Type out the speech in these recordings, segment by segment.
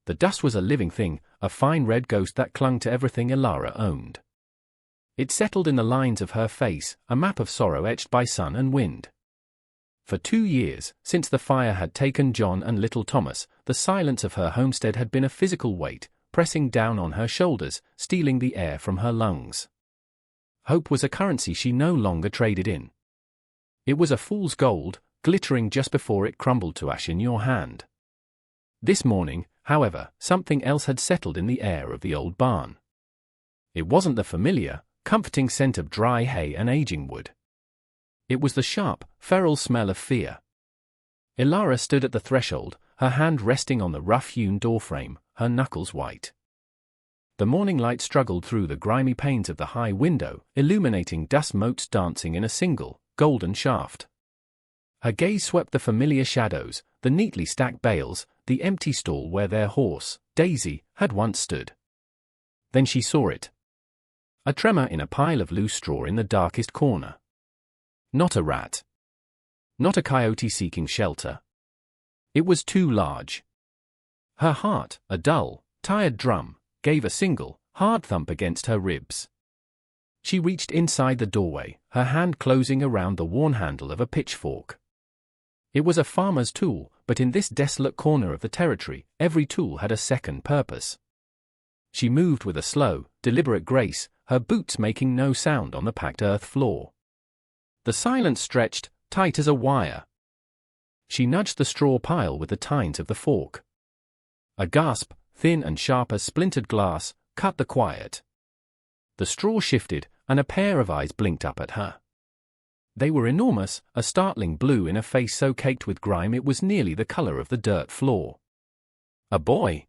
The dust was a living thing, a fine red ghost that clung to everything Ilara owned. It settled in the lines of her face, a map of sorrow etched by sun and wind. For 2 years, since the fire had taken John and little Thomas, the silence of her homestead had been a physical weight, pressing down on her shoulders, stealing the air from her lungs. Hope was a currency she no longer traded in. It was a fool's gold, glittering just before it crumbled to ash in your hand. This morning, however, something else had settled in the air of the old barn. It wasn't the familiar, comforting scent of dry hay and aging wood. It was the sharp, feral smell of fear. Ilara stood at the threshold, her hand resting on the rough-hewn doorframe, her knuckles white. The morning light struggled through the grimy panes of the high window, illuminating dust motes dancing in a single, golden shaft. Her gaze swept the familiar shadows, the neatly stacked bales, the empty stall where their horse, Daisy, had once stood. Then she saw it. A tremor in a pile of loose straw in the darkest corner. Not a rat. Not a coyote seeking shelter. It was too large. Her heart, a dull, tired drum, gave a single, hard thump against her ribs. She reached inside the doorway, her hand closing around the worn handle of a pitchfork. It was a farmer's tool, but in this desolate corner of the territory, every tool had a second purpose. She moved with a slow, deliberate grace, her boots making no sound on the packed earth floor. The silence stretched, tight as a wire. She nudged the straw pile with the tines of the fork. A gasp, thin and sharp as splintered glass, cut the quiet. The straw shifted, and a pair of eyes blinked up at her. They were enormous, a startling blue in a face so caked with grime it was nearly the color of the dirt floor. A boy.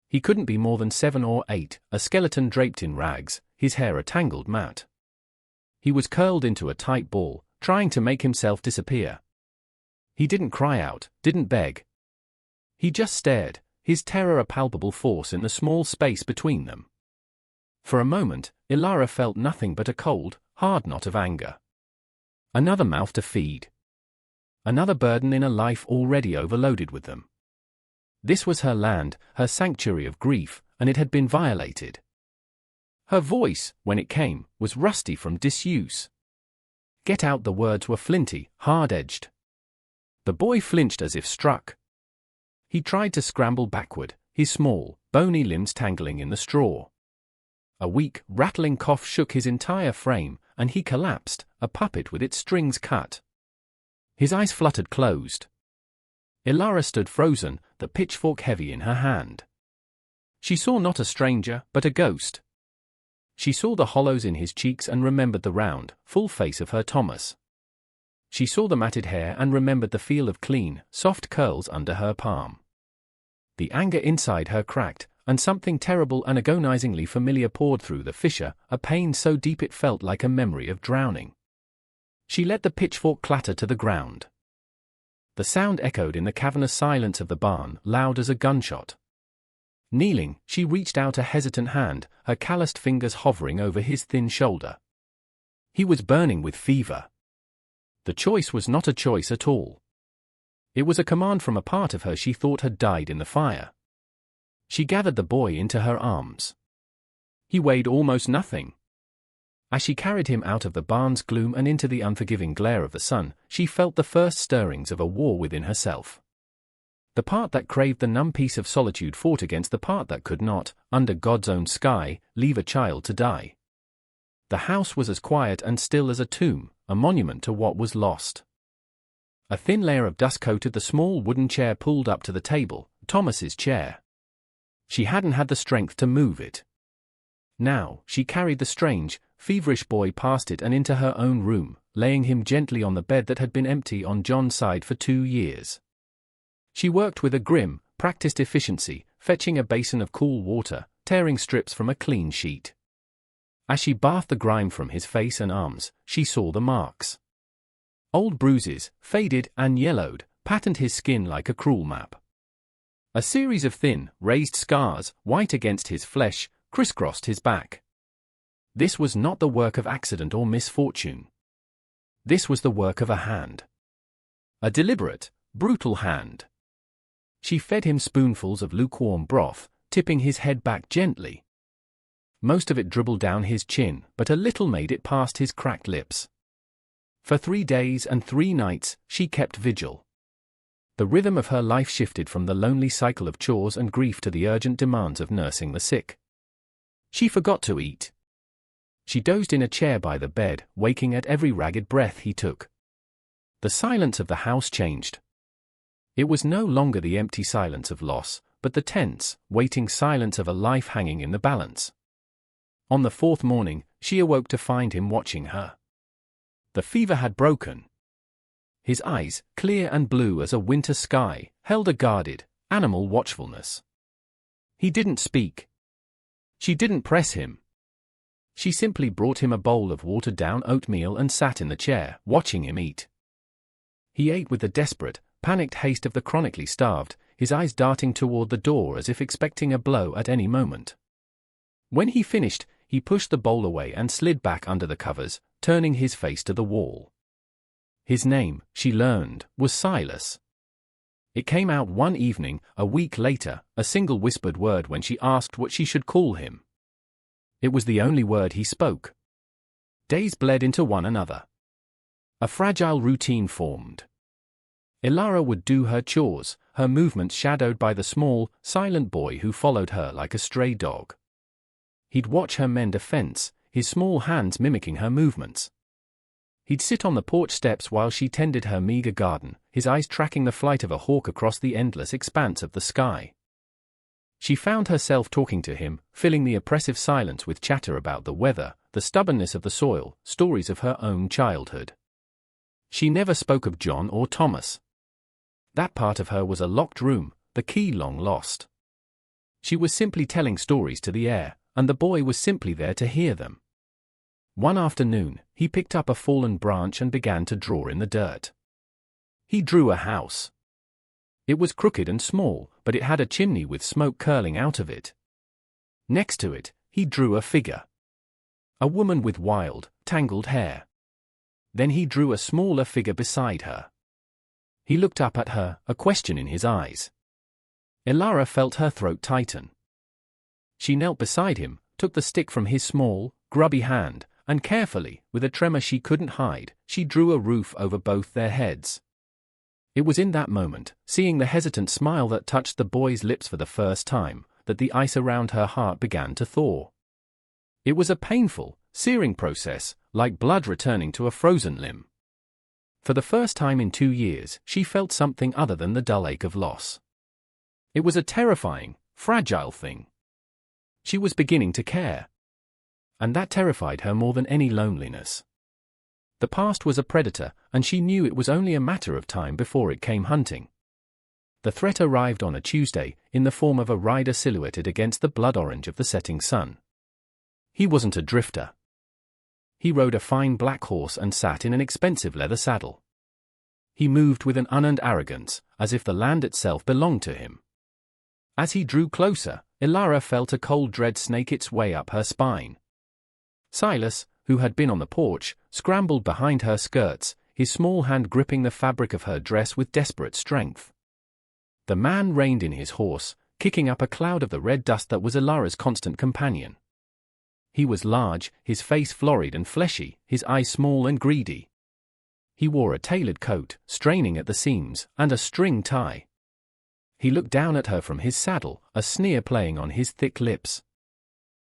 He couldn't be more than 7 or 8, a skeleton draped in rags, his hair a tangled mat. He was curled into a tight ball, trying to make himself disappear. He didn't cry out, didn't beg. He just stared, his terror a palpable force in the small space between them. For a moment, Ilara felt nothing but a cold, hard knot of anger. Another mouth to feed. Another burden in a life already overloaded with them. This was her land, her sanctuary of grief, and it had been violated. Her voice, when it came, was rusty from disuse. Get out the words were flinty, hard-edged. The boy flinched as if struck. He tried to scramble backward, his small, bony limbs tangling in the straw. A weak, rattling cough shook his entire frame, and he collapsed, a puppet with its strings cut. His eyes fluttered closed. Ilara stood frozen, the pitchfork heavy in her hand. She saw not a stranger, but a ghost. She saw the hollows in his cheeks and remembered the round, full face of her Thomas. She saw the matted hair and remembered the feel of clean, soft curls under her palm. The anger inside her cracked, and something terrible and agonizingly familiar poured through the fissure, a pain so deep it felt like a memory of drowning. She let the pitchfork clatter to the ground. The sound echoed in the cavernous silence of the barn, loud as a gunshot. Kneeling, she reached out a hesitant hand, her calloused fingers hovering over his thin shoulder. He was burning with fever. The choice was not a choice at all. It was a command from a part of her she thought had died in the fire. She gathered the boy into her arms. He weighed almost nothing. As she carried him out of the barn's gloom and into the unforgiving glare of the sun, she felt the first stirrings of a war within herself. The part that craved the numb peace of solitude fought against the part that could not, under God's own sky, leave a child to die. The house was as quiet and still as a tomb, a monument to what was lost. A thin layer of dust coated the small wooden chair pulled up to the table, Thomas's chair. She hadn't had the strength to move it. Now, she carried the strange, feverish boy past it and into her own room, laying him gently on the bed that had been empty on John's side for 2 years. She worked with a grim, practiced efficiency, fetching a basin of cool water, tearing strips from a clean sheet. As she bathed the grime from his face and arms, she saw the marks. Old bruises, faded and yellowed, patterned his skin like a cruel map. A series of thin, raised scars, white against his flesh, crisscrossed his back. This was not the work of accident or misfortune. This was the work of a hand. A deliberate, brutal hand. She fed him spoonfuls of lukewarm broth, tipping his head back gently. Most of it dribbled down his chin, but a little made it past his cracked lips. For 3 days and 3 nights, she kept vigil. The rhythm of her life shifted from the lonely cycle of chores and grief to the urgent demands of nursing the sick. She forgot to eat. She dozed in a chair by the bed, waking at every ragged breath he took. The silence of the house changed. It was no longer the empty silence of loss, but the tense, waiting silence of a life hanging in the balance. On the 4th morning, she awoke to find him watching her. The fever had broken. His eyes, clear and blue as a winter sky, held a guarded, animal watchfulness. He didn't speak. She didn't press him. She simply brought him a bowl of watered-down oatmeal and sat in the chair, watching him eat. He ate with the desperate, panicked haste of the chronically starved, his eyes darting toward the door as if expecting a blow at any moment. When he finished, he pushed the bowl away and slid back under the covers, turning his face to the wall. His name, she learned, was Silas. It came out one evening, a week later, a single whispered word when she asked what she should call him. It was the only word he spoke. Days bled into one another. A fragile routine formed. Ilara would do her chores, her movements shadowed by the small, silent boy who followed her like a stray dog. He'd watch her mend a fence, his small hands mimicking her movements. He'd sit on the porch steps while she tended her meager garden, his eyes tracking the flight of a hawk across the endless expanse of the sky. She found herself talking to him, filling the oppressive silence with chatter about the weather, the stubbornness of the soil, stories of her own childhood. She never spoke of John or Thomas. That part of her was a locked room, the key long lost. She was simply telling stories to the air, and the boy was simply there to hear them. One afternoon, he picked up a fallen branch and began to draw in the dirt. He drew a house. It was crooked and small, but it had a chimney with smoke curling out of it. Next to it, he drew a figure. A woman with wild, tangled hair. Then he drew a smaller figure beside her. He looked up at her, a question in his eyes. Ilara felt her throat tighten. She knelt beside him, took the stick from his small, grubby hand, and carefully, with a tremor she couldn't hide, she drew a roof over both their heads. It was in that moment, seeing the hesitant smile that touched the boy's lips for the first time, that the ice around her heart began to thaw. It was a painful, searing process, like blood returning to a frozen limb. For the first time in 2 years, she felt something other than the dull ache of loss. It was a terrifying, fragile thing. She was beginning to care. And that terrified her more than any loneliness. The past was a predator, and she knew it was only a matter of time before it came hunting. The threat arrived on a Tuesday, in the form of a rider silhouetted against the blood orange of the setting sun. He wasn't a drifter. He rode a fine black horse and sat in an expensive leather saddle. He moved with an unearned arrogance, as if the land itself belonged to him. As he drew closer, Ilara felt a cold dread snake its way up her spine. Silas, who had been on the porch, scrambled behind her skirts, his small hand gripping the fabric of her dress with desperate strength. The man reined in his horse, kicking up a cloud of the red dust that was Ilara's constant companion. He was large, his face florid and fleshy, his eyes small and greedy. He wore a tailored coat, straining at the seams, and a string tie. He looked down at her from his saddle, a sneer playing on his thick lips.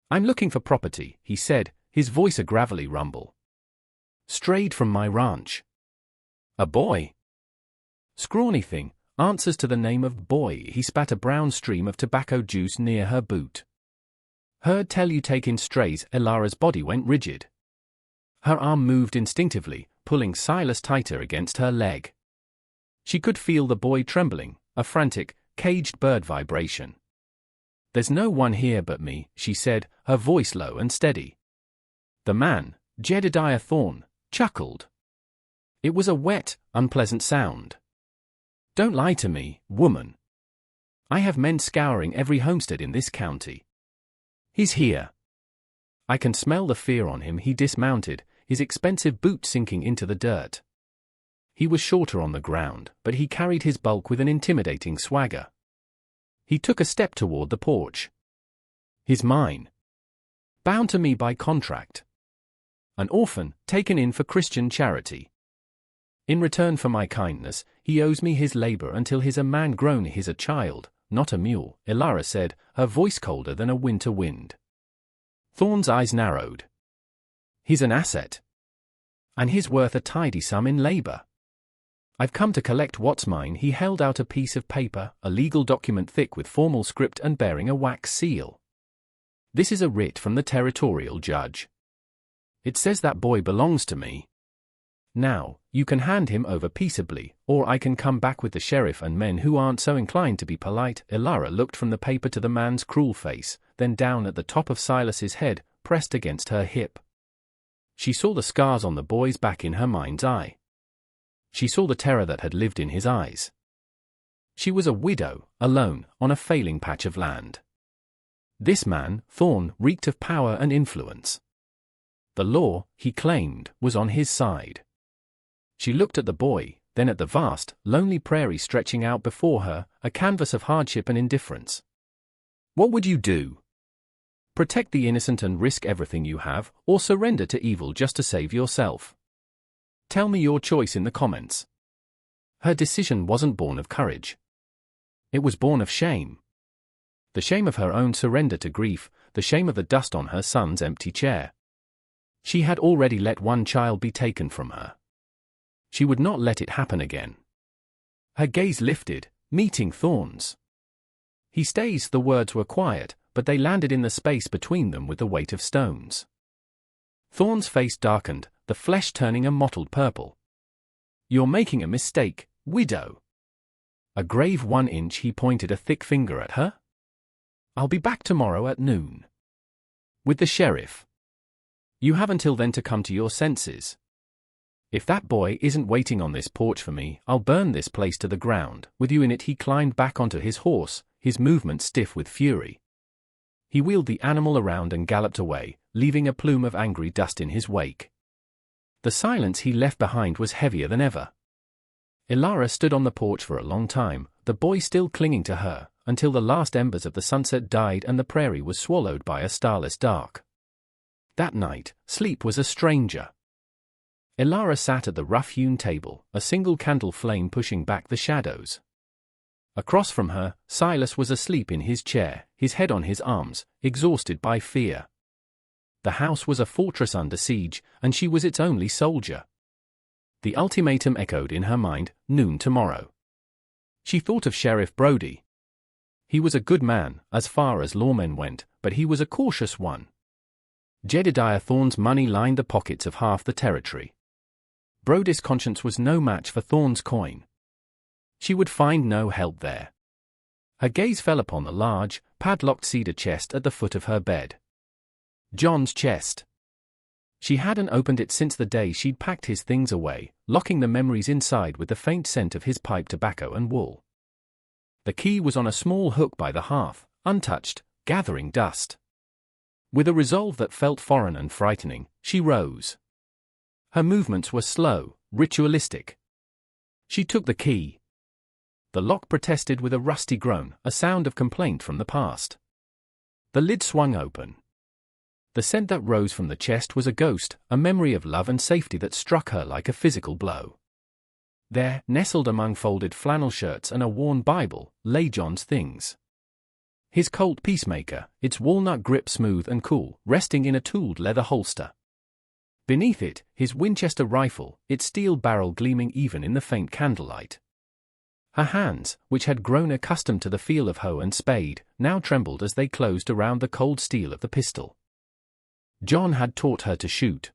"I'm looking for property," he said, his voice a gravelly rumble. "Strayed from my ranch." "A boy?" "Scrawny thing, answers to the name of boy." He spat a brown stream of tobacco juice near her boot. "Heard tell you take in strays." Ilara's body went rigid. Her arm moved instinctively, pulling Silas tighter against her leg. She could feel the boy trembling, a frantic, caged bird vibration. "There's no one here but me," she said, her voice low and steady. The man, Jedediah Thorne, chuckled. It was a wet, unpleasant sound. "Don't lie to me, woman. I have men scouring every homestead in this county. He's here." I can smell the fear on him. He dismounted, his expensive boot sinking into the dirt. He was shorter on the ground, but he carried his bulk with an intimidating swagger. He took a step toward the porch. "He's mine. Bound to me by contract. An orphan, taken in for Christian charity. In return for my kindness, he owes me his labor until he's a man grown. He's a child, not a mule," Ilara said, her voice colder than a winter wind. Thorn's eyes narrowed. "He's an asset. And he's worth a tidy sum in labor. I've come to collect what's mine." He held out a piece of paper, a legal document thick with formal script and bearing a wax seal. "This is a writ from the territorial judge. It says that boy belongs to me. Now, you can hand him over peaceably, or I can come back with the sheriff and men who aren't so inclined to be polite." Ilara looked from the paper to the man's cruel face, then down at the top of Silas's head, pressed against her hip. She saw the scars on the boy's back in her mind's eye. She saw the terror that had lived in his eyes. She was a widow, alone, on a failing patch of land. This man, Thorn, reeked of power and influence. The law, he claimed, was on his side. She looked at the boy, then at the vast, lonely prairie stretching out before her, a canvas of hardship and indifference. "What would you do? Protect the innocent and risk everything you have, or surrender to evil just to save yourself? Tell me your choice in the comments." Her decision wasn't born of courage. It was born of shame. The shame of her own surrender to grief, the shame of the dust on her son's empty chair. She had already let one child be taken from her. She would not let it happen again. Her gaze lifted, meeting Thorn's. "He stays." The words were quiet, but they landed in the space between them with the weight of stones. Thorn's face darkened, the flesh turning a mottled purple. "You're making a mistake, widow." A grave 1 inch. He pointed a thick finger at her. "I'll be back tomorrow at noon. With the sheriff. You have until then to come to your senses. If that boy isn't waiting on this porch for me, I'll burn this place to the ground, with you in it." He climbed back onto his horse, his movements stiff with fury. He wheeled the animal around and galloped away, leaving a plume of angry dust in his wake. The silence he left behind was heavier than ever. Ilara stood on the porch for a long time, the boy still clinging to her, until the last embers of the sunset died and the prairie was swallowed by a starless dark. That night, sleep was a stranger. Ilara sat at the rough-hewn table, a single candle flame pushing back the shadows. Across from her, Silas was asleep in his chair, his head on his arms, exhausted by fear. The house was a fortress under siege, and she was its only soldier. The ultimatum echoed in her mind, noon tomorrow. She thought of Sheriff Brody. He was a good man, as far as lawmen went, but he was a cautious one. Jedediah Thorn's money lined the pockets of half the territory. Brody's conscience was no match for Thorn's coin. She would find no help there. Her gaze fell upon the large, padlocked cedar chest at the foot of her bed. John's chest. She hadn't opened it since the day she'd packed his things away, locking the memories inside with the faint scent of his pipe tobacco and wool. The key was on a small hook by the hearth, untouched, gathering dust. With a resolve that felt foreign and frightening, she rose. Her movements were slow, ritualistic. She took the key. The lock protested with a rusty groan, a sound of complaint from the past. The lid swung open. The scent that rose from the chest was a ghost, a memory of love and safety that struck her like a physical blow. There, nestled among folded flannel shirts and a worn Bible, lay John's things. His Colt Peacemaker, its walnut grip smooth and cool, resting in a tooled leather holster. Beneath it, his Winchester rifle, its steel barrel gleaming even in the faint candlelight. Her hands, which had grown accustomed to the feel of hoe and spade, now trembled as they closed around the cold steel of the pistol. John had taught her to shoot.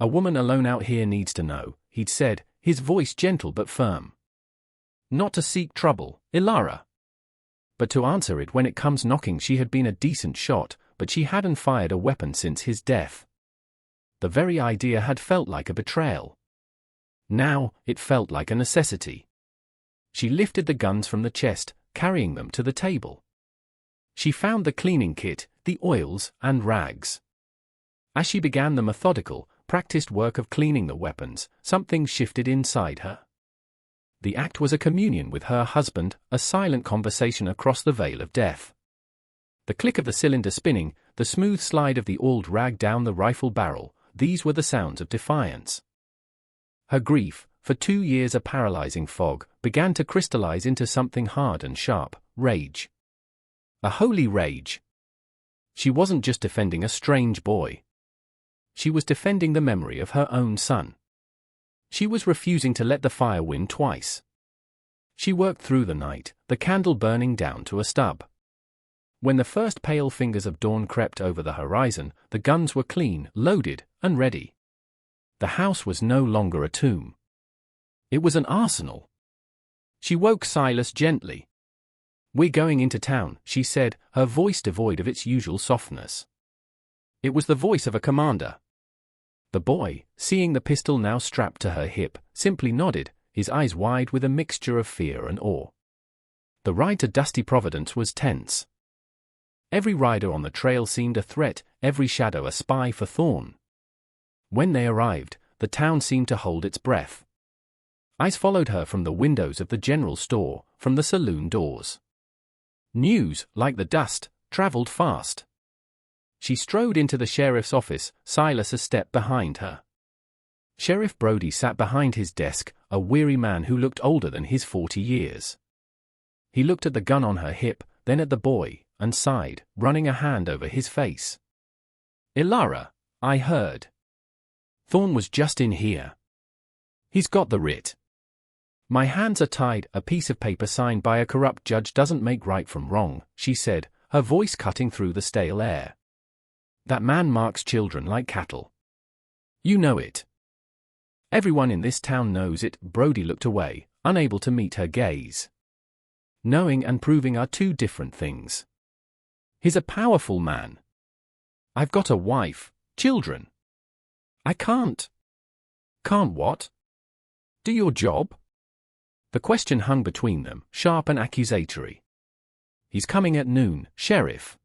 "A woman alone out here needs to know," he'd said, his voice gentle but firm. "Not to seek trouble, Ilara. But to answer it when it comes knocking." She had been a decent shot, but she hadn't fired a weapon since his death. The very idea had felt like a betrayal. Now, it felt like a necessity. She lifted the guns from the chest, carrying them to the table. She found the cleaning kit, the oils, and rags. As she began the methodical, practiced work of cleaning the weapons, something shifted inside her. The act was a communion with her husband, a silent conversation across the veil of death. The click of the cylinder spinning, the smooth slide of the oiled rag down the rifle barrel, these were the sounds of defiance. Her grief, for 2 years a paralyzing fog, began to crystallize into something hard and sharp: rage. A holy rage. She wasn't just defending a strange boy. She was defending the memory of her own son. She was refusing to let the fire win twice. She worked through the night, the candle burning down to a stub. When the first pale fingers of dawn crept over the horizon, the guns were clean, loaded, and ready. The house was no longer a tomb. It was an arsenal. She woke Silas gently. "We're going into town," she said, her voice devoid of its usual softness. It was the voice of a commander. The boy, seeing the pistol now strapped to her hip, simply nodded, his eyes wide with a mixture of fear and awe. The ride to Dusty Providence was tense. Every rider on the trail seemed a threat, every shadow a spy for Thorn. When they arrived, the town seemed to hold its breath. Eyes followed her from the windows of the general store, from the saloon doors. News, like the dust, traveled fast. She strode into the sheriff's office, Silas a step behind her. Sheriff Brody sat behind his desk, a weary man who looked older than his 40 years. He looked at the gun on her hip, then at the boy, and sighed, running a hand over his face. "Ilara, I heard. Thorn was just in here. He's got the writ. My hands are tied. A piece of paper signed by a corrupt judge doesn't make right from wrong," she said, her voice cutting through the stale air. "That man marks children like cattle. You know it. Everyone in this town knows it." Brody looked away, unable to meet her gaze. Knowing and proving are two different things. He's a powerful man. I've got a wife, children. I can't. Can't what? Do your job? The question hung between them, sharp and accusatory. He's coming at noon, Sheriff.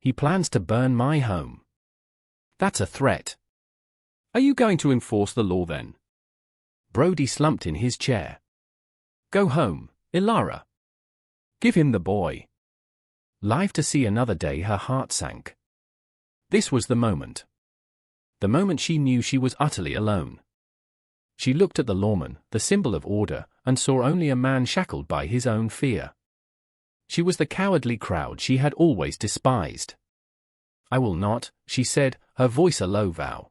He plans to burn my home. That's a threat. Are you going to enforce the law then? Brody slumped in his chair. Go home, Ilara. Give him the boy. Live to see another day, her heart sank. This was the moment. The moment she knew she was utterly alone. She looked at the lawman, the symbol of order, and saw only a man shackled by his own fear. She was the cowardly crowd she had always despised. "I will not," she said, her voice a low vow.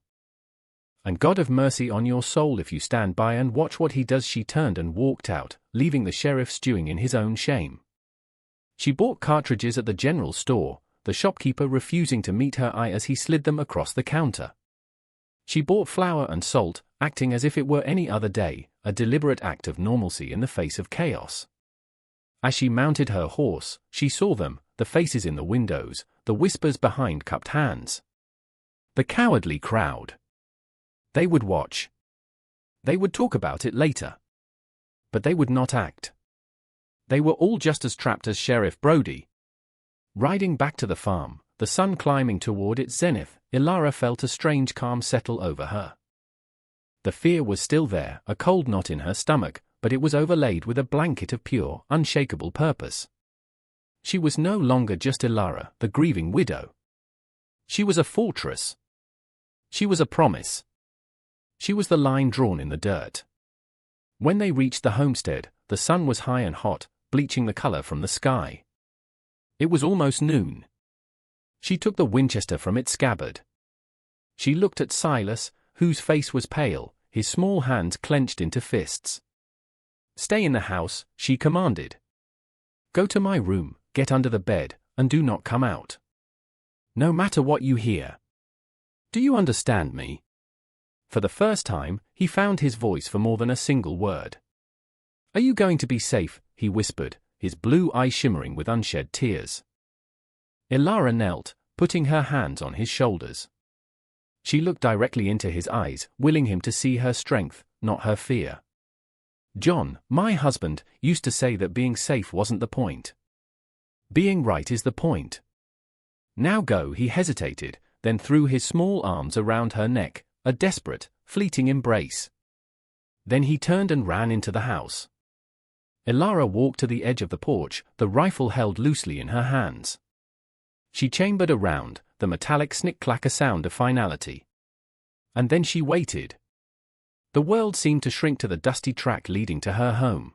"And God have mercy on your soul if you stand by and watch what he does." She turned and walked out, leaving the sheriff stewing in his own shame. She bought cartridges at the general store, the shopkeeper refusing to meet her eye as he slid them across the counter. She bought flour and salt, acting as if it were any other day, a deliberate act of normalcy in the face of chaos. As she mounted her horse, she saw them, the faces in the windows, the whispers behind cupped hands. The cowardly crowd. They would watch. They would talk about it later. But they would not act. They were all just as trapped as Sheriff Brody. Riding back to the farm, the sun climbing toward its zenith, Ilara felt a strange calm settle over her. The fear was still there, a cold knot in her stomach, but it was overlaid with a blanket of pure, unshakable purpose. She was no longer just Ilara, the grieving widow. She was a fortress. She was a promise. She was the line drawn in the dirt. When they reached the homestead, the sun was high and hot, bleaching the color from the sky. It was almost noon. She took the Winchester from its scabbard. She looked at Silas, whose face was pale, his small hands clenched into fists. "Stay in the house," she commanded. "Go to my room, get under the bed, and do not come out. No matter what you hear. Do you understand me?" For the first time, he found his voice for more than a single word. "Are you going to be safe?" he whispered, his blue eyes shimmering with unshed tears. Ilara knelt, putting her hands on his shoulders. She looked directly into his eyes, willing him to see her strength, not her fear. "John, my husband, used to say that being safe wasn't the point. Being right is the point. Now go." He hesitated, then threw his small arms around her neck, a desperate, fleeting embrace. Then he turned and ran into the house. Elara walked to the edge of the porch, the rifle held loosely in her hands. She chambered around, the metallic snick-clacker sound of finality. And then she waited. The world seemed to shrink to the dusty track leading to her home.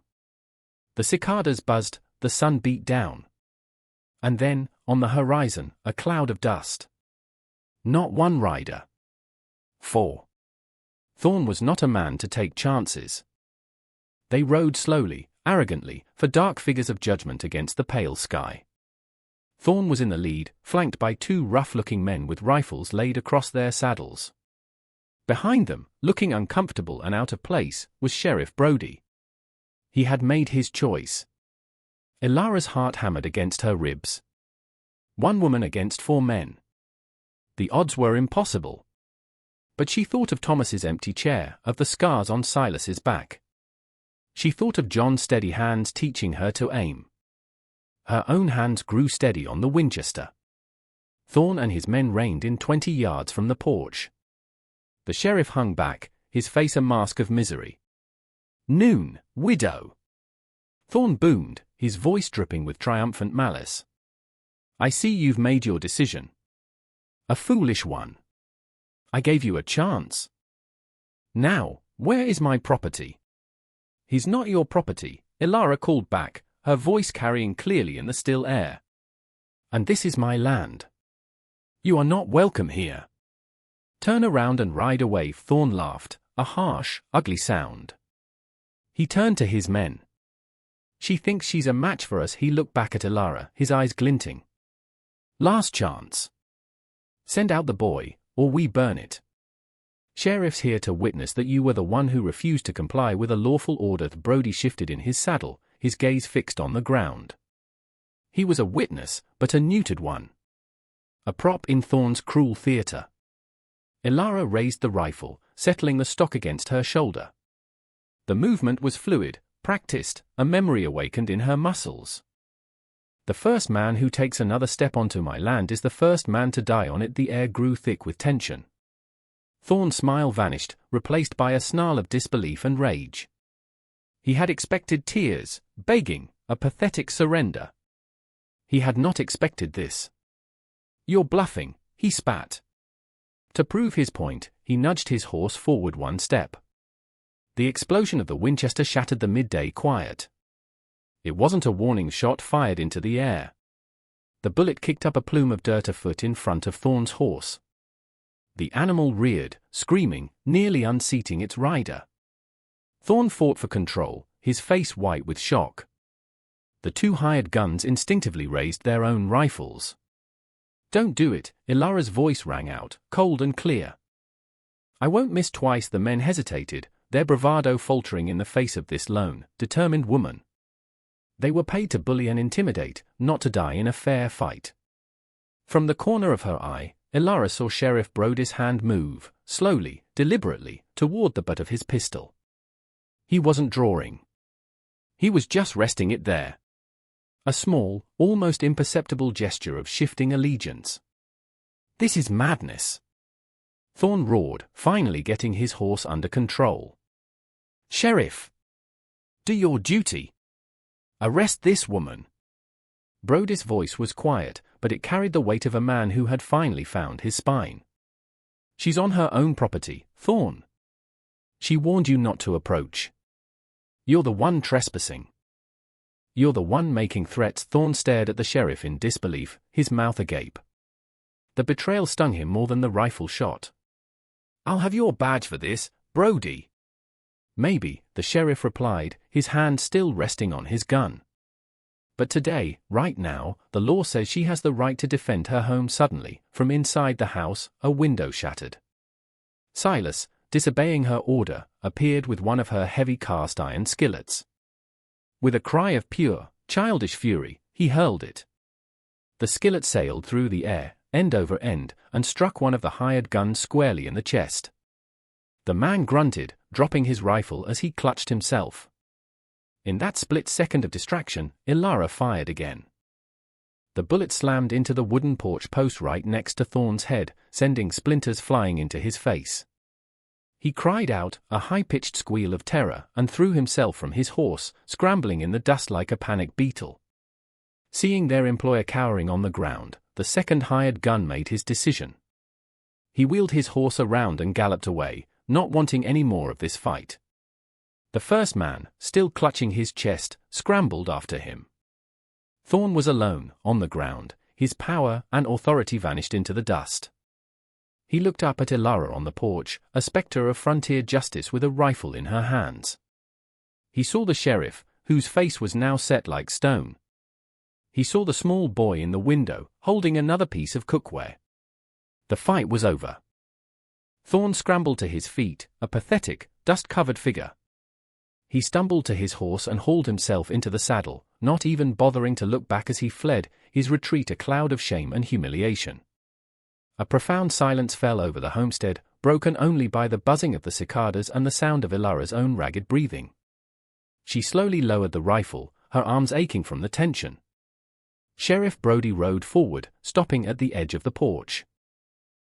The cicadas buzzed, the sun beat down. And then, on the horizon, a cloud of dust. Not one rider. 4. Thorn was not a man to take chances. They rode slowly, arrogantly, for dark figures of judgment against the pale sky. Thorn was in the lead, flanked by 2 rough-looking men with rifles laid across their saddles. Behind them, looking uncomfortable and out of place, was Sheriff Brody. He had made his choice. Elara's heart hammered against her ribs. 1 woman against 4 men. The odds were impossible. But she thought of Thomas's empty chair, of the scars on Silas's back. She thought of John's steady hands teaching her to aim. Her own hands grew steady on the Winchester. Thorn and his men reined in 20 yards from the porch. The sheriff hung back, his face a mask of misery. "Noon, widow!" Thorn boomed, his voice dripping with triumphant malice. "I see you've made your decision. A foolish one. I gave you a chance. Now, where is my property?" "He's not your property," Elara called back, her voice carrying clearly in the still air. "And this is my land. You are not welcome here. Turn around and ride away." Thorn laughed, a harsh, ugly sound. He turned to his men. "She thinks she's a match for us." He looked back at Elara, his eyes glinting. "Last chance. Send out the boy, or we burn it. Sheriff's here to witness that you were the one who refused to comply with a lawful order." Brody shifted in his saddle, his gaze fixed on the ground. He was a witness, but a neutered one. A prop in Thorn's cruel theater. Elara raised the rifle, settling the stock against her shoulder. The movement was fluid, practiced, a memory awakened in her muscles. "The first man who takes another step onto my land is the first man to die on it." The air grew thick with tension. Thorn's smile vanished, replaced by a snarl of disbelief and rage. He had expected tears, begging, a pathetic surrender. He had not expected this. "You're bluffing," he spat. To prove his point, he nudged his horse forward 1 step. The explosion of the Winchester shattered the midday quiet. It wasn't a warning shot fired into the air. The bullet kicked up a plume of dirt a foot in front of Thorn's horse. The animal reared, screaming, nearly unseating its rider. Thorn fought for control, his face white with shock. The 2 hired guns instinctively raised their own rifles. "Don't do it," Elara's voice rang out, cold and clear. "I won't miss twice." The men hesitated, their bravado faltering in the face of this lone, determined woman. They were paid to bully and intimidate, not to die in a fair fight. From the corner of her eye, Elara saw Sheriff Brody's hand move, slowly, deliberately, toward the butt of his pistol. He wasn't drawing. He was just resting it there. A small, almost imperceptible gesture of shifting allegiance. "This is madness!" Thorn roared, finally getting his horse under control. "Sheriff! Do your duty! Arrest this woman!" Brody's voice was quiet, but it carried the weight of a man who had finally found his spine. "She's on her own property, Thorn. She warned you not to approach. You're the one trespassing. You're the one making threats." Thorn stared at the sheriff in disbelief, his mouth agape. The betrayal stung him more than the rifle shot. "I'll have your badge for this, Brody." "Maybe," the sheriff replied, his hand still resting on his gun. "But today, right now, the law says she has the right to defend her home." Suddenly, from inside the house, a window shattered. Silas, disobeying her order, appeared with one of her heavy cast-iron skillets. With a cry of pure, childish fury, he hurled it. The skillet sailed through the air, end over end, and struck one of the hired guns squarely in the chest. The man grunted, dropping his rifle as he clutched himself. In that split second of distraction, Elara fired again. The bullet slammed into the wooden porch post right next to Thorn's head, sending splinters flying into his face. He cried out, a high-pitched squeal of terror, and threw himself from his horse, scrambling in the dust like a panicked beetle. Seeing their employer cowering on the ground, the second hired gun made his decision. He wheeled his horse around and galloped away, not wanting any more of this fight. The first man, still clutching his chest, scrambled after him. Thorn was alone, on the ground, his power and authority vanished into the dust. He looked up at Elara on the porch, a spectre of frontier justice with a rifle in her hands. He saw the sheriff, whose face was now set like stone. He saw the small boy in the window, holding another piece of cookware. The fight was over. Thorn scrambled to his feet, a pathetic, dust-covered figure. He stumbled to his horse and hauled himself into the saddle, not even bothering to look back as he fled, his retreat a cloud of shame and humiliation. A profound silence fell over the homestead, broken only by the buzzing of the cicadas and the sound of Elara's own ragged breathing. She slowly lowered the rifle, her arms aching from the tension. Sheriff Brody rode forward, stopping at the edge of the porch.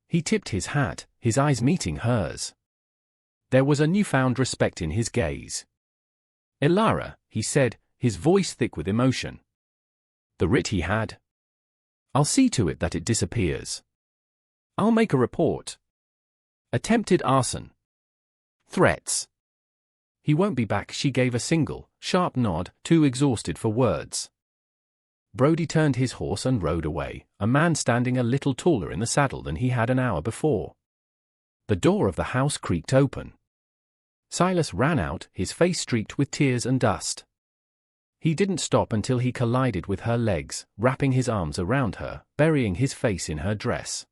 He tipped his hat, his eyes meeting hers. There was a newfound respect in his gaze. "Elara," he said, his voice thick with emotion. "The writ he had? I'll see to it that it disappears. I'll make a report. Attempted arson. Threats. He won't be back." She gave a single, sharp nod, too exhausted for words. Brody turned his horse and rode away, a man standing a little taller in the saddle than he had an hour before. The door of the house creaked open. Silas ran out, his face streaked with tears and dust. He didn't stop until he collided with her legs, wrapping his arms around her, burying his face in her dress.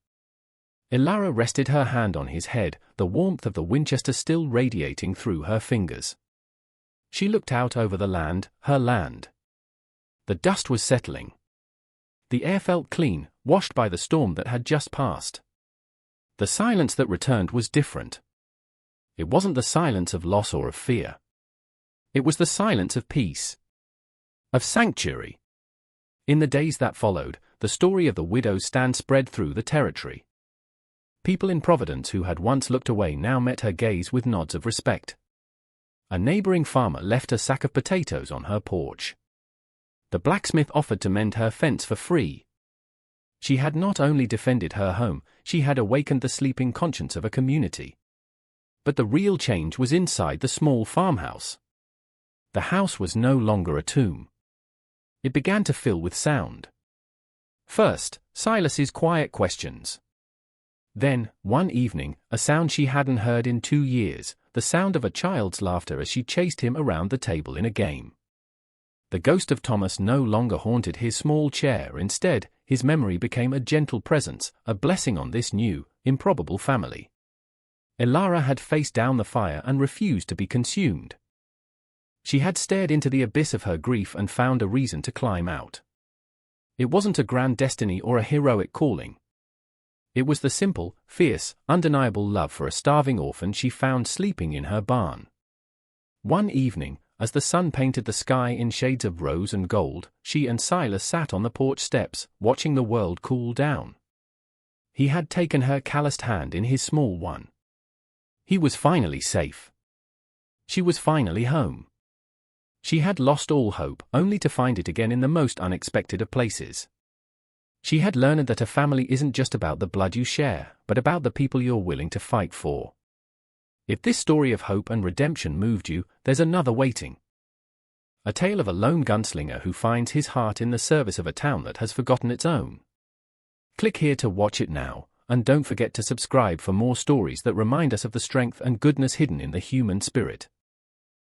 Elara rested her hand on his head, the warmth of the Winchester still radiating through her fingers. She looked out over the land, her land. The dust was settling. The air felt clean, washed by the storm that had just passed. The silence that returned was different. It wasn't the silence of loss or of fear. It was the silence of peace. Of sanctuary. In the days that followed, the story of the widow's stand spread through the territory. People in Providence who had once looked away now met her gaze with nods of respect. A neighboring farmer left a sack of potatoes on her porch. The blacksmith offered to mend her fence for free. She had not only defended her home, she had awakened the sleeping conscience of a community. But the real change was inside the small farmhouse. The house was no longer a tomb. It began to fill with sound. First, Silas's quiet questions. Then, one evening, a sound she hadn't heard in 2 years, the sound of a child's laughter as she chased him around the table in a game. The ghost of Thomas no longer haunted his small chair. Instead, his memory became a gentle presence, a blessing on this new, improbable family. Elara had faced down the fire and refused to be consumed. She had stared into the abyss of her grief and found a reason to climb out. It wasn't a grand destiny or a heroic calling. It was the simple, fierce, undeniable love for a starving orphan she found sleeping in her barn. One evening, as the sun painted the sky in shades of rose and gold, she and Silas sat on the porch steps, watching the world cool down. He had taken her calloused hand in his small one. He was finally safe. She was finally home. She had lost all hope, only to find it again in the most unexpected of places. She had learned that a family isn't just about the blood you share, but about the people you're willing to fight for. If this story of hope and redemption moved you, there's another waiting. A tale of a lone gunslinger who finds his heart in the service of a town that has forgotten its own. Click here to watch it now, and don't forget to subscribe for more stories that remind us of the strength and goodness hidden in the human spirit.